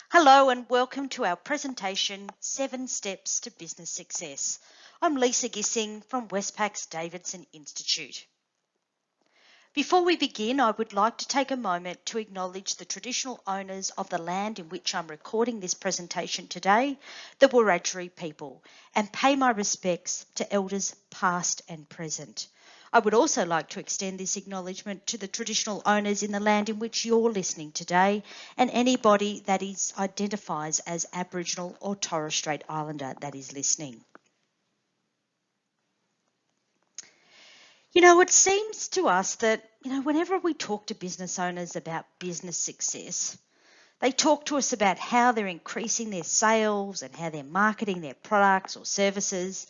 Hello and welcome to our presentation, 7 Steps to Business Success. I'm Lisa Gissing from Westpac's Davidson Institute. Before we begin, I would like to take a moment to acknowledge the traditional owners of the land in which I'm recording this presentation today, the Wiradjuri people, and pay my respects to elders past and present. I would also like to extend this acknowledgement to the traditional owners in the land in which you're listening today and anybody that identifies as Aboriginal or Torres Strait Islander that is listening. It seems to us that, whenever we talk to business owners about business success, they talk to us about how they're increasing their sales and how they're marketing their products or services.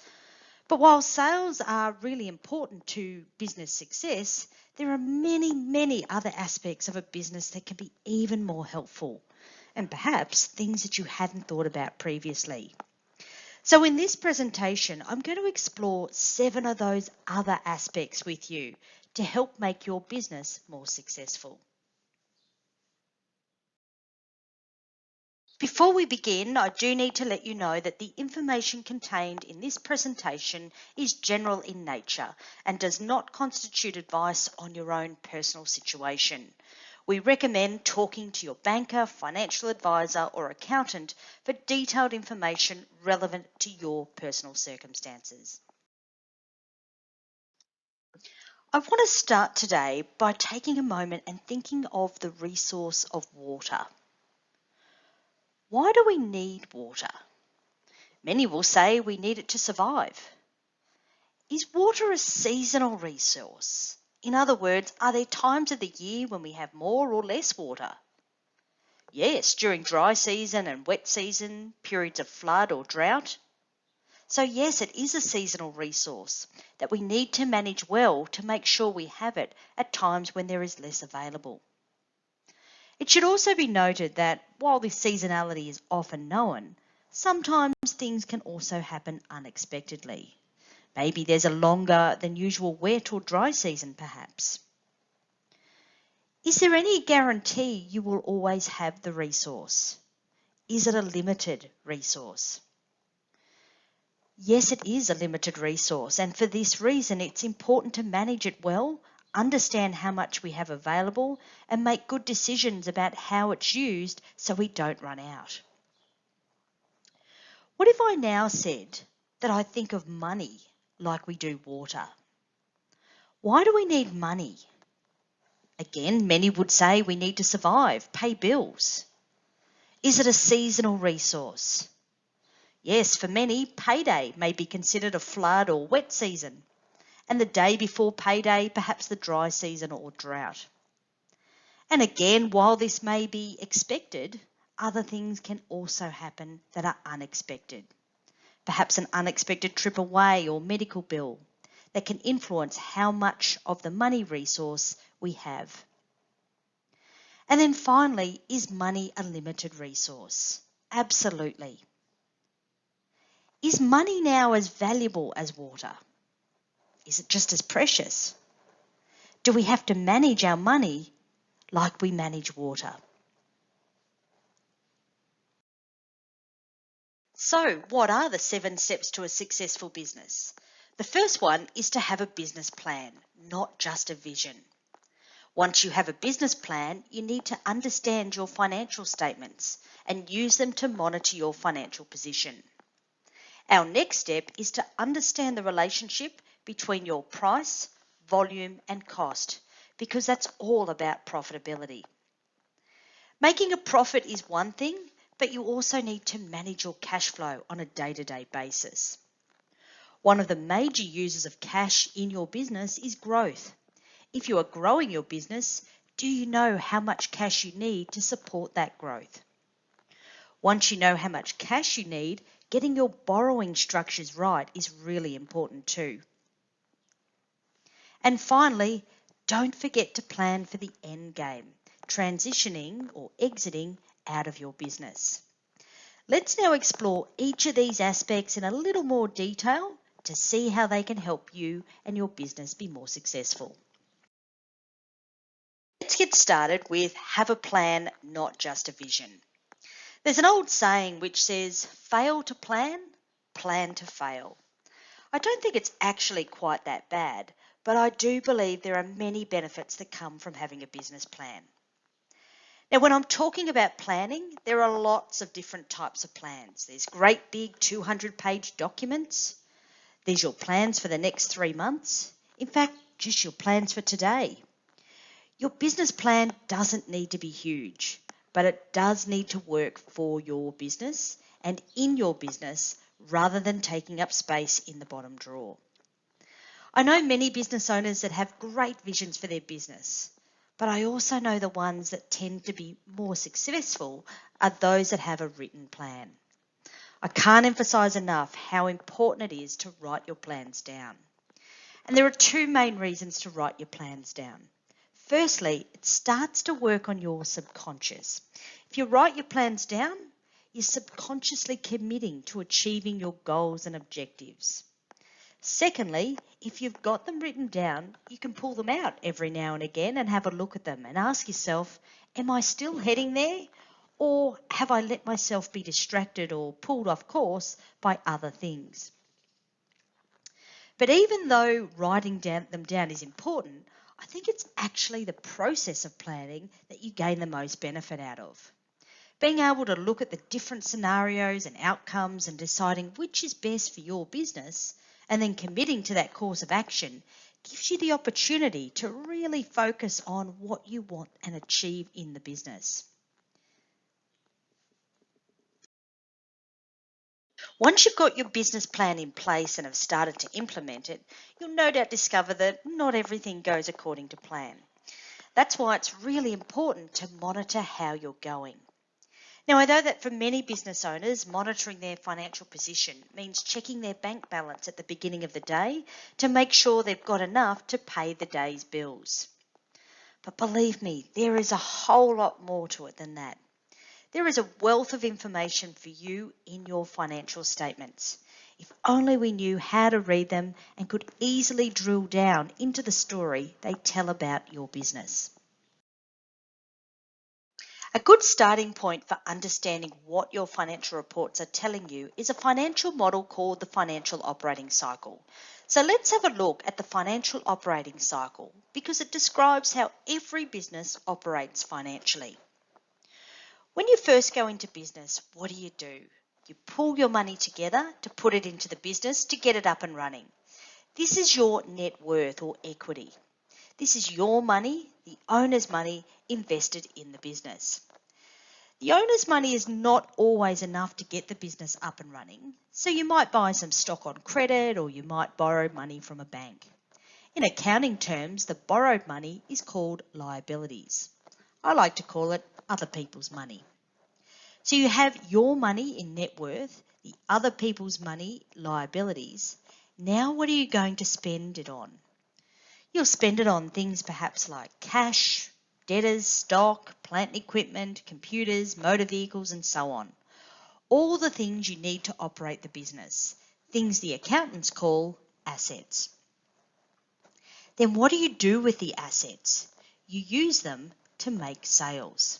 But while sales are really important to business success, there are many, many other aspects of a business that can be even more helpful, and perhaps things that you hadn't thought about previously. So in this presentation, I'm going to explore 7 of those other aspects with you to help make your business more successful. Before we begin, I do need to let you know that the information contained in this presentation is general in nature and does not constitute advice on your own personal situation. We recommend talking to your banker, financial advisor or accountant for detailed information relevant to your personal circumstances. I want to start today by taking a moment and thinking of the resource of water. Why do we need water? Many will say we need it to survive. Is water a seasonal resource? In other words, are there times of the year when we have more or less water? Yes, during dry season and wet season, periods of flood or drought. So yes, it is a seasonal resource that we need to manage well to make sure we have it at times when there is less available. It should also be noted that while this seasonality is often known, sometimes things can also happen unexpectedly. Maybe there's a longer than usual wet or dry season perhaps. Is there any guarantee you will always have the resource? Is it a limited resource? Yes, it is a limited resource, and for this reason it's important to manage it well, understand how much we have available, and make good decisions about how it's used so we don't run out. What if I now said that I think of money like we do water? Why do we need money? Again, many would say we need to survive, pay bills. Is it a seasonal resource? Yes, for many, payday may be considered a flood or wet season, and the day before payday, perhaps the dry season or drought. And again, while this may be expected, other things can also happen that are unexpected. Perhaps an unexpected trip away or medical bill that can influence how much of the money resource we have. And then finally, is money a limited resource? Absolutely. Is money now as valuable as water? Is it just as precious? Do we have to manage our money like we manage water? So, what are the 7 steps to a successful business? The first one is to have a business plan, not just a vision. Once you have a business plan, you need to understand your financial statements and use them to monitor your financial position. Our next step is to understand the relationship between your price, volume and cost, because that's all about profitability. Making a profit is one thing, but you also need to manage your cash flow on a day-to-day basis. One of the major uses of cash in your business is growth. If you are growing your business, do you know how much cash you need to support that growth? Once you know how much cash you need, getting your borrowing structures right is really important too. And finally, don't forget to plan for the end game, transitioning or exiting out of your business. Let's now explore each of these aspects in a little more detail to see how they can help you and your business be more successful. Let's get started with have a plan, not just a vision. There's an old saying which says, fail to plan, plan to fail. I don't think it's actually quite that bad, but I do believe there are many benefits that come from having a business plan. Now, when I'm talking about planning, there are lots of different types of plans. There's great big 200-page documents. There's your plans for the next 3 months. In fact, just your plans for today. Your business plan doesn't need to be huge, but it does need to work for your business and in your business rather than taking up space in the bottom drawer. I know many business owners that have great visions for their business, but I also know the ones that tend to be more successful are those that have a written plan. I can't emphasize enough how important it is to write your plans down. And there are two main reasons to write your plans down. Firstly, it starts to work on your subconscious. If you write your plans down, you're subconsciously committing to achieving your goals and objectives. Secondly, if you've got them written down, you can pull them out every now and again and have a look at them and ask yourself, am I still heading there? Or have I let myself be distracted or pulled off course by other things? But even though writing them down is important, I think it's actually the process of planning that you gain the most benefit out of. Being able to look at the different scenarios and outcomes and deciding which is best for your business and then committing to that course of action gives you the opportunity to really focus on what you want and achieve in the business. Once you've got your business plan in place and have started to implement it, you'll no doubt discover that not everything goes according to plan. That's why it's really important to monitor how you're going. Now, I know that for many business owners, monitoring their financial position means checking their bank balance at the beginning of the day to make sure they've got enough to pay the day's bills. But believe me, there is a whole lot more to it than that. There is a wealth of information for you in your financial statements. If only we knew how to read them and could easily drill down into the story they tell about your business. A good starting point for understanding what your financial reports are telling you is a financial model called the financial operating cycle. So let's have a look at the financial operating cycle because it describes how every business operates financially. When you first go into business, what do? You pull your money together to put it into the business to get it up and running. This is your net worth or equity. This is your money, the owner's money, invested in the business. The owner's money is not always enough to get the business up and running, so you might buy some stock on credit or you might borrow money from a bank. In accounting terms, the borrowed money is called liabilities. I like to call it other people's money. So you have your money in net worth, the other people's money, liabilities. Now what are you going to spend it on? You'll spend it on things perhaps like cash, debtors, stock, plant and equipment, computers, motor vehicles and so on. All the things you need to operate the business, things the accountants call assets. Then what do you do with the assets? You use them to make sales.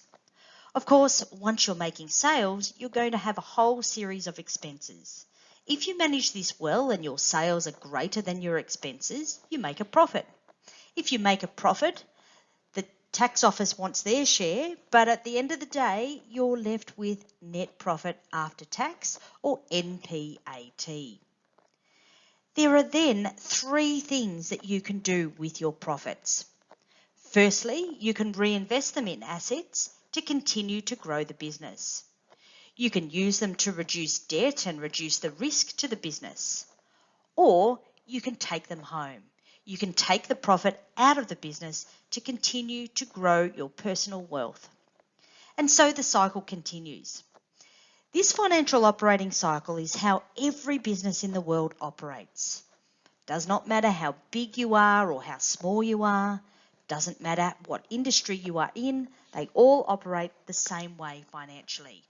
Of course, once you're making sales, you're going to have a whole series of expenses. If you manage this well and your sales are greater than your expenses, you make a profit. If you make a profit, the tax office wants their share, but at the end of the day, you're left with net profit after tax or NPAT. There are then 3 things that you can do with your profits. Firstly, you can reinvest them in assets to continue to grow the business. You can use them to reduce debt and reduce the risk to the business. Or you can take them home. You can take the profit out of the business to continue to grow your personal wealth. And so the cycle continues. This financial operating cycle is how every business in the world operates. Does not matter how big you are or how small you are. Doesn't matter what industry you are in, they all operate the same way financially.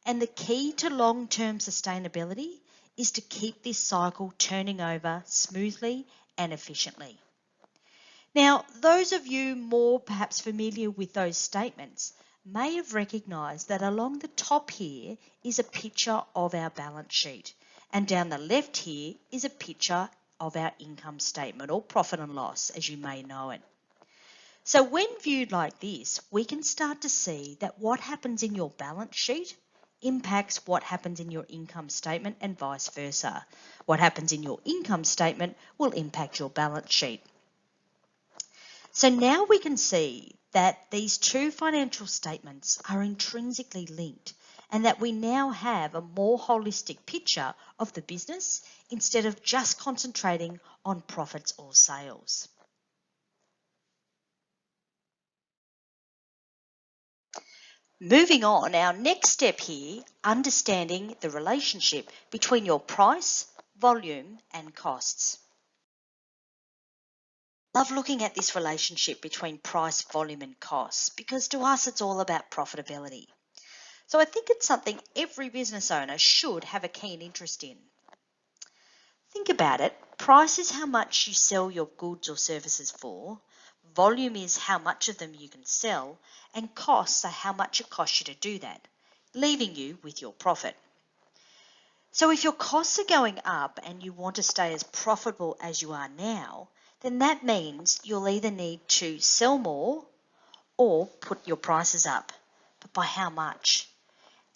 And the key to long-term sustainability is to keep this cycle turning over smoothly and efficiently. Now, those of you more perhaps familiar with those statements may have recognised that along the top here is a picture of our balance sheet, and down the left here is a picture of our income statement, or profit and loss, as you may know it. So when viewed like this, we can start to see that what happens in your balance sheet impacts what happens in your income statement, and vice versa. What happens in your income statement will impact your balance sheet. So now we can see that these two financial statements are intrinsically linked, and that we now have a more holistic picture of the business instead of just concentrating on profits or sales. Moving on, our next step here, understanding the relationship between your price, volume and costs. Love looking at this relationship between price, volume and costs, because to us it's all about profitability. So I think it's something every business owner should have a keen interest in. Think about it. Price is how much you sell your goods or services for. Volume is how much of them you can sell, and costs are how much it costs you to do that, leaving you with your profit. So if your costs are going up and you want to stay as profitable as you are now, then that means you'll either need to sell more or put your prices up. But by how much?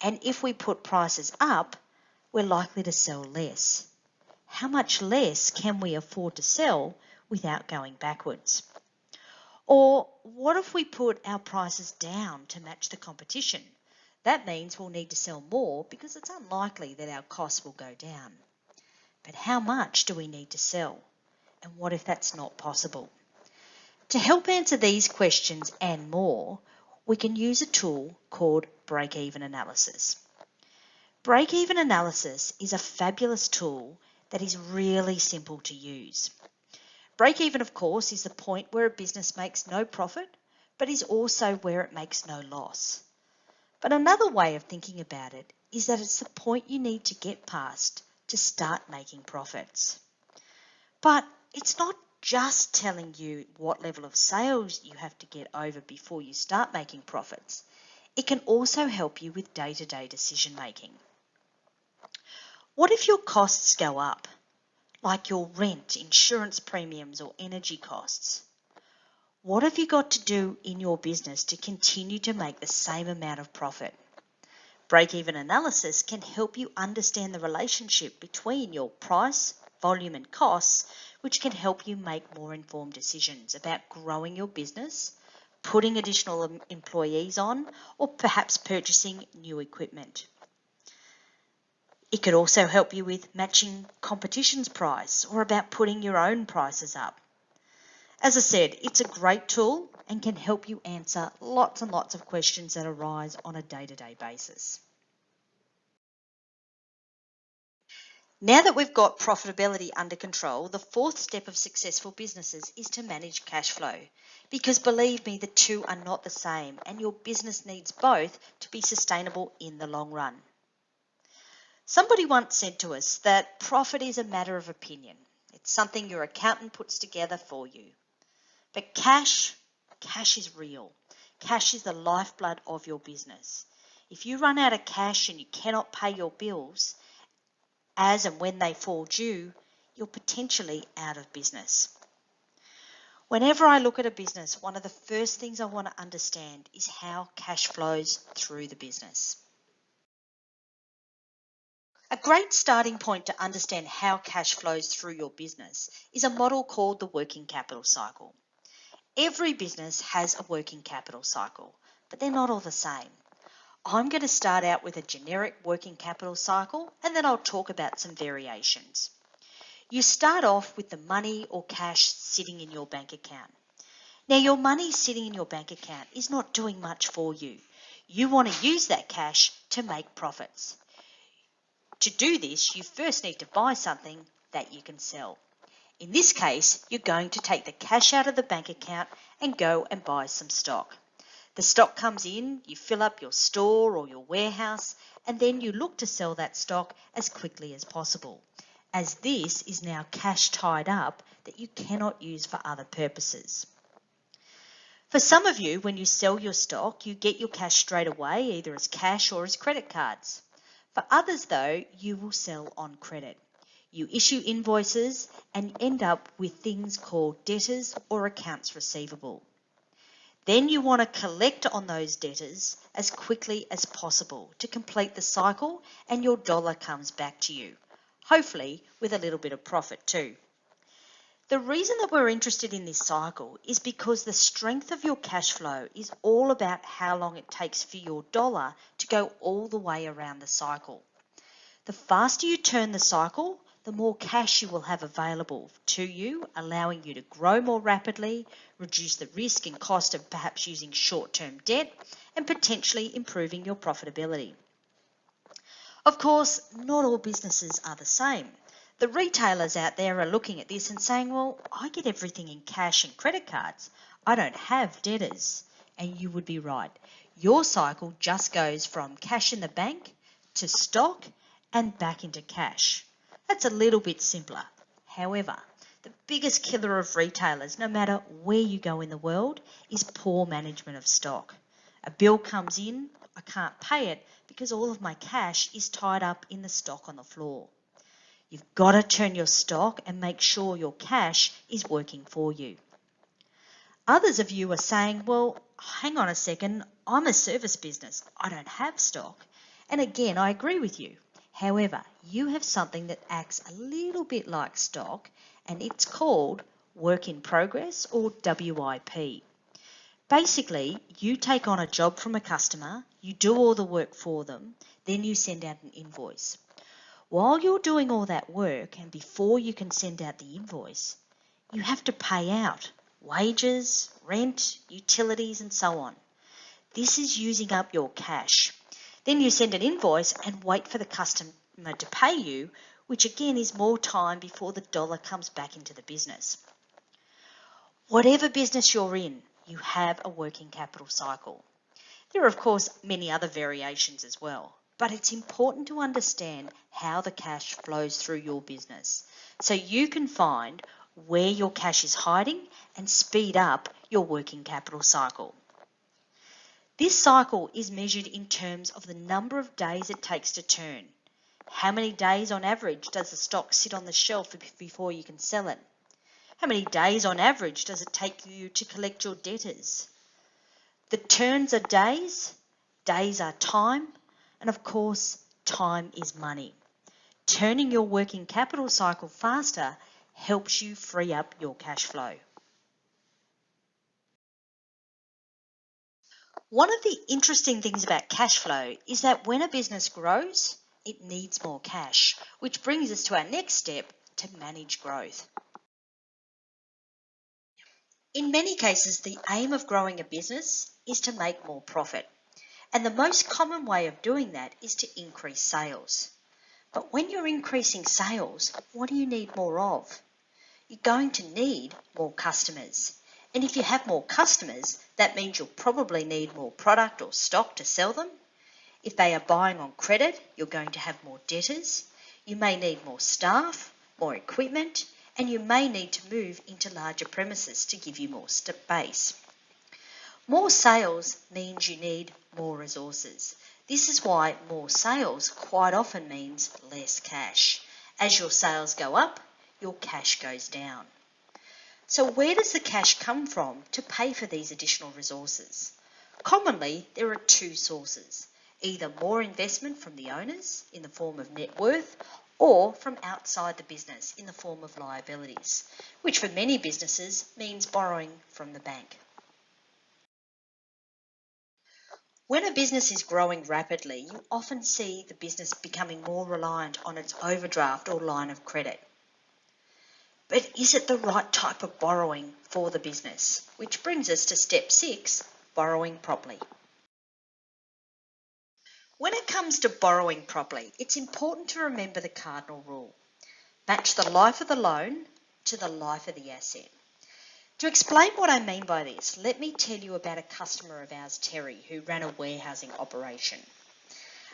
And if we put prices up, we're likely to sell less. How much less can we afford to sell without going backwards? Or what if we put our prices down to match the competition? That means we'll need to sell more because it's unlikely that our costs will go down. But how much do we need to sell? And what if that's not possible? To help answer these questions and more, we can use a tool called break-even analysis. Break-even analysis is a fabulous tool that is really simple to use. Break-even, of course, is the point where a business makes no profit, but is also where it makes no loss. But another way of thinking about it is that it's the point you need to get past to start making profits. But it's not just telling you what level of sales you have to get over before you start making profits. It can also help you with day-to-day decision making. What if your costs go up, like your rent, insurance premiums or energy costs? What have you got to do in your business to continue to make the same amount of profit? Break-even analysis can help you understand the relationship between your price, volume and costs, which can help you make more informed decisions about growing your business, putting additional employees on, or perhaps purchasing new equipment. It could also help you with matching competition's price or about putting your own prices up. As I said, it's a great tool and can help you answer lots and lots of questions that arise on a day-to-day basis. Now that we've got profitability under control, the fourth step of successful businesses is to manage cash flow. Because believe me, the two are not the same, and your business needs both to be sustainable in the long run. Somebody once said to us that profit is a matter of opinion. It's something your accountant puts together for you. But cash is real. Cash is the lifeblood of your business. If you run out of cash and you cannot pay your bills, as and when they fall due, you're potentially out of business. Whenever I look at a business, one of the first things I want to understand is how cash flows through the business. A great starting point to understand how cash flows through your business is a model called the working capital cycle. Every business has a working capital cycle, but they're not all the same. I'm going to start out with a generic working capital cycle, and then I'll talk about some variations. You start off with the money or cash sitting in your bank account. Now, your money sitting in your bank account is not doing much for you. You want to use that cash to make profits. To do this, you first need to buy something that you can sell. In this case, you're going to take the cash out of the bank account and go and buy some stock. The stock comes in, you fill up your store or your warehouse, and then you look to sell that stock as quickly as possible, as this is now cash tied up that you cannot use for other purposes. For some of you, when you sell your stock, you get your cash straight away, either as cash or as credit cards. For others, though, you will sell on credit. You issue invoices and end up with things called debtors or accounts receivable. Then you want to collect on those debtors as quickly as possible to complete the cycle, and your dollar comes back to you, hopefully with a little bit of profit too. The reason that we're interested in this cycle is because the strength of your cash flow is all about how long it takes for your dollar to go all the way around the cycle. The faster you turn the cycle, the more cash you will have available to you, allowing you to grow more rapidly, reduce the risk and cost of perhaps using short-term debt, and potentially improving your profitability. Of course, not all businesses are the same. The retailers out there are looking at this and saying, well, I get everything in cash and credit cards. I don't have debtors. And you would be right. Your cycle just goes from cash in the bank to stock and back into cash. That's a little bit simpler. However, the biggest killer of retailers, no matter where you go in the world, is poor management of stock. A bill comes in, I can't pay it because all of my cash is tied up in the stock on the floor. You've got to turn your stock and make sure your cash is working for you. Others of you are saying, well, hang on a second, I'm a service business. I don't have stock. And again, I agree with you. However, you have something that acts a little bit like stock, and it's called work in progress or WIP. Basically, you take on a job from a customer, you do all the work for them, then you send out an invoice. While you're doing all that work and before you can send out the invoice, you have to pay out wages, rent, utilities and so on. This is using up your cash. Then you send an invoice and wait for the customer to pay you, which again is more time before the dollar comes back into the business. Whatever business you're in, you have a working capital cycle. There are, of course, many other variations as well, but it's important to understand how the cash flows through your business so you can find where your cash is hiding and speed up your working capital cycle. This cycle is measured in terms of the number of days it takes to turn. How many days on average does the stock sit on the shelf before you can sell it? How many days on average does it take you to collect your debtors? The turns are days, days are time, and of course, time is money. Turning your working capital cycle faster helps you free up your cash flow. One of the interesting things about cash flow is that when a business grows, it needs more cash, which brings us to our next step, to manage growth. In many cases, the aim of growing a business is to make more profit. And the most common way of doing that is to increase sales. But when you're increasing sales, what do you need more of? You're going to need more customers. And if you have more customers, that means you'll probably need more product or stock to sell them. If they are buying on credit, you're going to have more debtors. You may need more staff, more equipment, and you may need to move into larger premises to give you more space. More sales means you need more resources. This is why more sales quite often means less cash. As your sales go up, your cash goes down. So where does the cash come from to pay for these additional resources? Commonly, there are two sources, either more investment from the owners in the form of net worth or from outside the business in the form of liabilities, which for many businesses means borrowing from the bank. When a business is growing rapidly, you often see the business becoming more reliant on its overdraft or line of credit. But is it the right type of borrowing for the business? Which brings us to step 6, borrowing properly. When it comes to borrowing properly, it's important to remember the cardinal rule. Match the life of the loan to the life of the asset. To explain what I mean by this, let me tell you about a customer of ours, Terry, who ran a warehousing operation.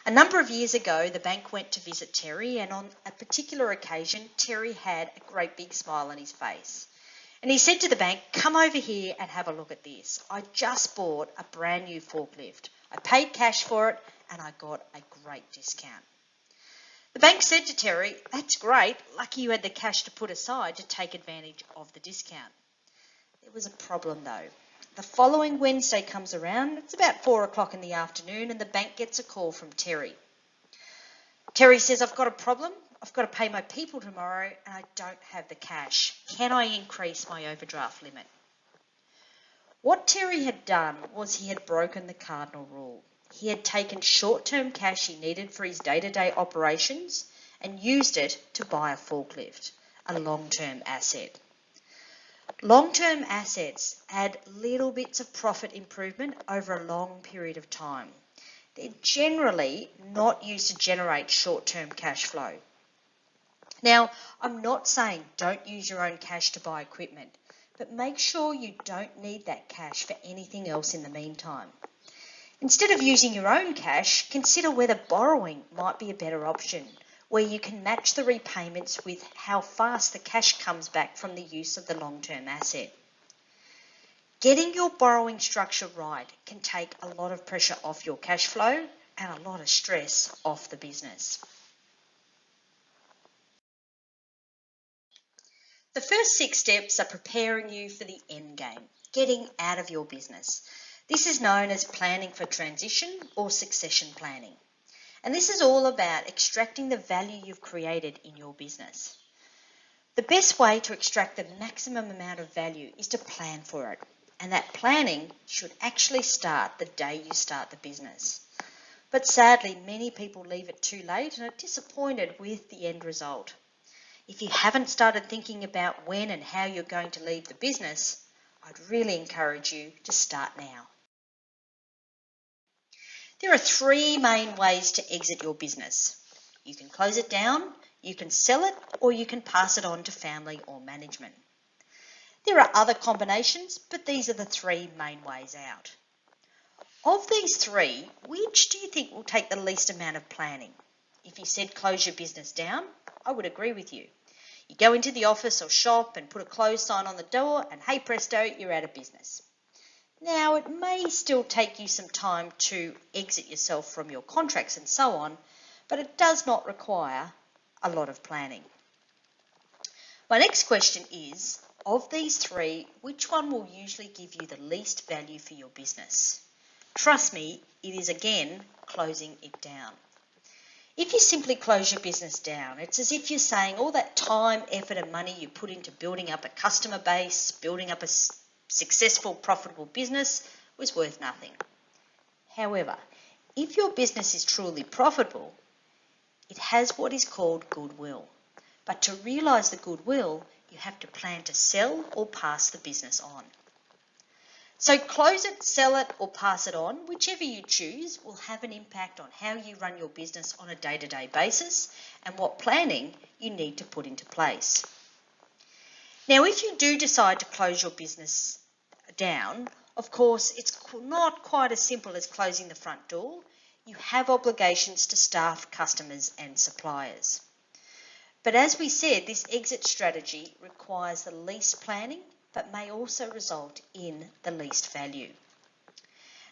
A number of years ago, the bank went to visit Terry, and on a particular occasion, Terry had a great big smile on his face. And he said to the bank, come over here and have a look at this. I just bought a brand new forklift. I paid cash for it and I got a great discount. The bank said to Terry, that's great, lucky you had the cash to put aside to take advantage of the discount. There was a problem though. The following Wednesday comes around, it's about 4 o'clock in the afternoon, and the bank gets a call from Terry. Terry says, I've got a problem. I've got to pay my people tomorrow and I don't have the cash. Can I increase my overdraft limit? What Terry had done was he had broken the cardinal rule. He had taken short-term cash he needed for his day-to-day operations and used it to buy a forklift, a long-term asset. Long-term assets add little bits of profit improvement over a long period of time. They're generally not used to generate short-term cash flow. Now, I'm not saying don't use your own cash to buy equipment, but make sure you don't need that cash for anything else in the meantime. Instead of using your own cash, consider whether borrowing might be a better option, where you can match the repayments with how fast the cash comes back from the use of the long-term asset. Getting your borrowing structure right can take a lot of pressure off your cash flow and a lot of stress off the business. The first 6 steps are preparing you for the end game, getting out of your business. This is known as planning for transition or succession planning. And this is all about extracting the value you've created in your business. The best way to extract the maximum amount of value is to plan for it. And that planning should actually start the day you start the business. But sadly, many people leave it too late and are disappointed with the end result. If you haven't started thinking about when and how you're going to leave the business, I'd really encourage you to start now. There are 3 main ways to exit your business. You can close it down, you can sell it, or you can pass it on to family or management. There are other combinations, but these are the 3 main ways out. Of these 3, which do you think will take the least amount of planning? If you said close your business down, I would agree with you. You go into the office or shop and put a close sign on the door and hey presto, you're out of business. Now, it may still take you some time to exit yourself from your contracts and so on, but it does not require a lot of planning. My next question is, of these 3, which one will usually give you the least value for your business? Trust me, it is again closing it down. If you simply close your business down, it's as if you're saying all that time, effort and money you put into building up a customer base, building up a successful, profitable business was worth nothing. However, if your business is truly profitable, it has what is called goodwill. But to realise the goodwill, you have to plan to sell or pass the business on. So close it, sell it or pass it on, whichever you choose, will have an impact on how you run your business on a day-to-day basis and what planning you need to put into place. Now, if you do decide to close your business down, of course, it's not quite as simple as closing the front door. You have obligations to staff, customers and suppliers. But as we said, this exit strategy requires the least planning, but may also result in the least value.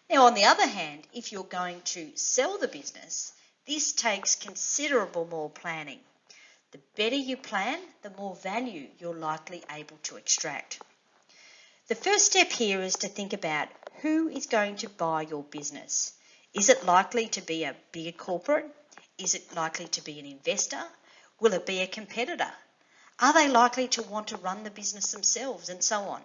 Now, on the other hand, if you're going to sell the business, this takes considerable more planning. The better you plan, the more value you're likely able to extract. The first step here is to think about who is going to buy your business. Is it likely to be a bigger corporate? Is it likely to be an investor? Will it be a competitor? Are they likely to want to run the business themselves and so on?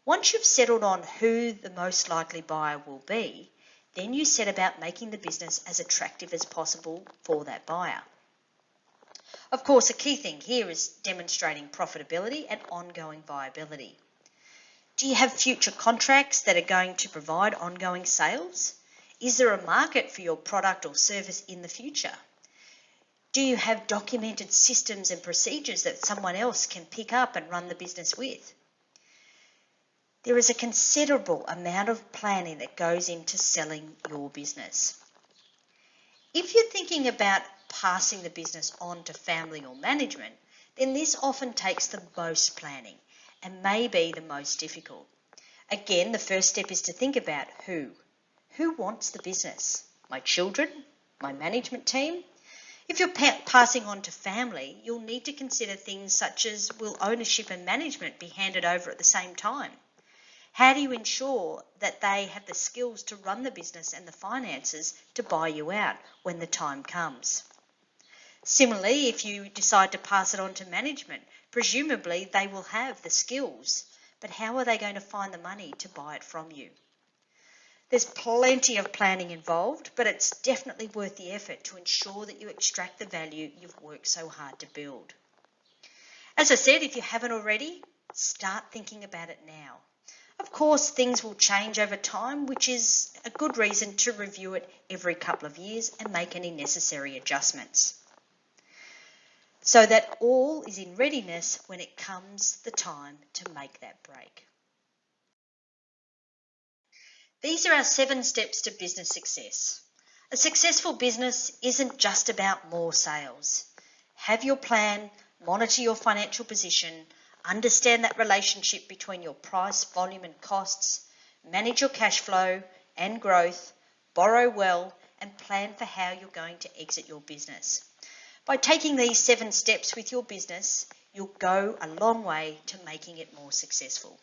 Once you've settled on who the most likely buyer will be, then you set about making the business as attractive as possible for that buyer. Of course, a key thing here is demonstrating profitability and ongoing viability. Do you have future contracts that are going to provide ongoing sales? Is there a market for your product or service in the future? Do you have documented systems and procedures that someone else can pick up and run the business with? There is a considerable amount of planning that goes into selling your business. If you're thinking about passing the business on to family or management, then this often takes the most planning and may be the most difficult. Again, the first step is to think about who. Who wants the business? My children? My management team? If you're passing on to family, you'll need to consider things such as, will ownership and management be handed over at the same time? How do you ensure that they have the skills to run the business and the finances to buy you out when the time comes? Similarly, if you decide to pass it on to management, presumably they will have the skills, but how are they going to find the money to buy it from you? There's plenty of planning involved, but it's definitely worth the effort to ensure that you extract the value you've worked so hard to build. As I said, if you haven't already, start thinking about it now. Of course, things will change over time, which is a good reason to review it every couple of years and make any necessary adjustments, so that all is in readiness when it comes the time to make that break. These are our 7 steps to business success. A successful business isn't just about more sales. Have your plan, monitor your financial position, understand that relationship between your price, volume and costs, manage your cash flow and growth, borrow well, and plan for how you're going to exit your business. By taking these 7 steps with your business, you'll go a long way to making it more successful.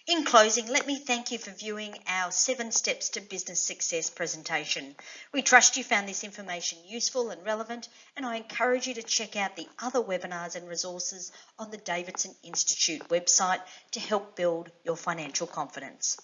In closing, let me thank you for viewing our 7 Steps to Business Success presentation. We trust you found this information useful and relevant, and I encourage you to check out the other webinars and resources on the Davidson Institute website to help build your financial confidence.